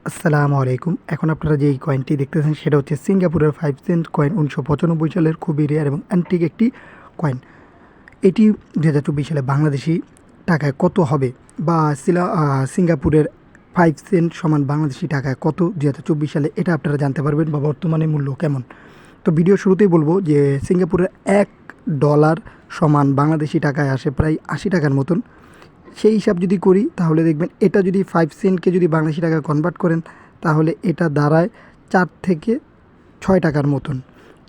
আসসালামু আলাইকুম। এখন আপনারা যেই কয়েনটি দেখতেছেন সেটা হচ্ছে সিঙ্গাপুরের 5 সেন্ট কয়েন 1995 সালের খুবই রেয়ার এবং অ্যান্টিক একটি কয়েন। এটি 2024 সালে বাংলাদেশি টাকায় কত হবে বা সিঙ্গাপুরের 5 সেন্ট সমান বাংলাদেশি টাকায় কত 2024 সালে এটা আপনারা জানতে পারবেন বা বর্তমানে মূল্য কেমন। তো ভিডিও শুরুতেই বলবো যে সিঙ্গাপুরের $1 সমান বাংলাদেশি টাকায় আসে প্রায় 80 টাকার মতন। সেই হিসাব যদি করি তাহলে দেখবেন এটা যদি 5 সেন্টকে যদি বাংলাদেশি টাকায় কনভার্ট করেন তাহলে এটা দাঁড়ায় 4 থেকে 6 টাকার মতন।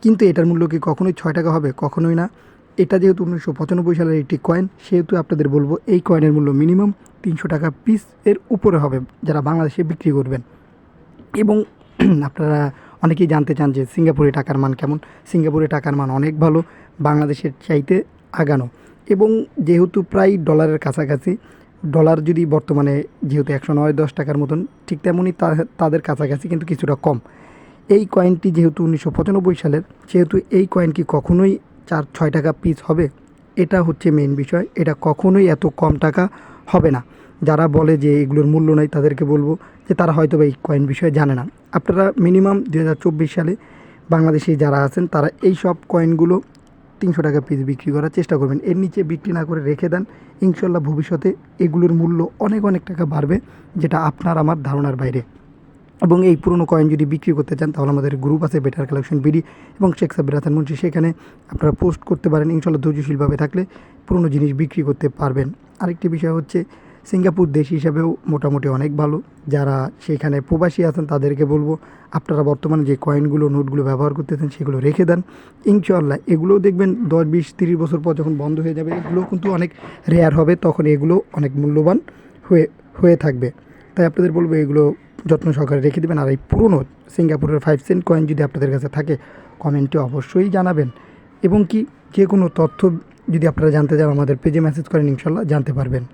কিন্তু এটার মূল্য কি কখনোই 6 টাকা হবে? কখনোই না। এটা যেহেতু 1995 সালের একটি কয়েন, সেহেতু আপনাদের বলবো এই কয়েনের মূল্য মিনিমাম 300 টাকা পিস এর উপরে হবে যারা বাংলাদেশে বিক্রি করবেন। এবং আপনারা অনেকেই জানতে চান যে সিঙ্গাপুরে টাকার মান কেমন। সিঙ্গাপুরে টাকার মান অনেক ভালো, বাংলাদেশের চাইতে আগানো। এবং যেহেতু প্রায় ডলারের কাছাকাছি, ডলার যদি বর্তমানে যেহেতু 109-10 টাকার মতন, ঠিক তেমনই তাদের কাছাকাছি কিন্তু কিছুটা কম। এই কয়েনটি যেহেতু 1995 সালের, সেহেতু এই কয়েন কি কখনোই 4-6 টাকা পিস হবে? এটা হচ্ছে মেইন বিষয়। এটা কখনোই এত কম টাকা হবে না। যারা বলে যে এগুলোর মূল্য নাই তাদেরকে বলবো যে তারা হয়তো বা এই কয়েন বিষয়ে জানে না। আপনারা মিনিমাম 2024 সালে বাংলাদেশি যারা আছেন তারা এই সব কয়েনগুলো 300 টাকা পিস বিক্রি করার চেষ্টা করবেন। এর নিচে বিক্রি না করে রেখে দেন, ইনশাল্লাহ ভবিষ্যতে এগুলোর মূল্য অনেক অনেক টাকা বাড়বে, যেটা আপনার আমার ধারণার বাইরে। এবং এই পুরনো কয়েন যদি বিক্রি করতে চান তাহলে আমাদের গ্রুপ আছে বেটার কালেকশন বিডি এবং শেখ সাব্বির হাসান মুন্সি, সেখানে আপনারা পোস্ট করতে পারেন। ইনশাল্লাহ ধৈর্যশীলভাবে থাকলে পুরনো জিনিস বিক্রি করতে পারবেন। আরেকটি বিষয় হচ্ছে সিঙ্গাপুর দেশ হিসাবেও মোটামুটি অনেক ভালো। যারা সেখানে প্রবাসী আছেন তাদেরকে বলবো আপনারা বর্তমানে যে কয়েনগুলো নোটগুলো ব্যবহার করতেছেন সেগুলো রেখে দেন। ইনশাল্লাহ এগুলোও দেখবেন 10-20-30 বছর পর যখন বন্ধ হয়ে যাবে এগুলো কিন্তু অনেক রেয়ার হবে, তখন এগুলো অনেক মূল্যবান হয়ে হয়ে থাকবে। তাই আপনাদের বলবো এগুলো যত্ন সহকারে রেখে দেবেন। আর এই পুরনো সিঙ্গাপুরের 5 সেন্ট কয়েন যদি আপনাদের কাছে থাকে কমেন্টে অবশ্যই জানাবেন। এবং কি যে কোনো তথ্য যদি আপনারা জানতে চান আমাদের পেজে মেসেজ করেন, ইনশাল্লাহ জানতে পারবেন।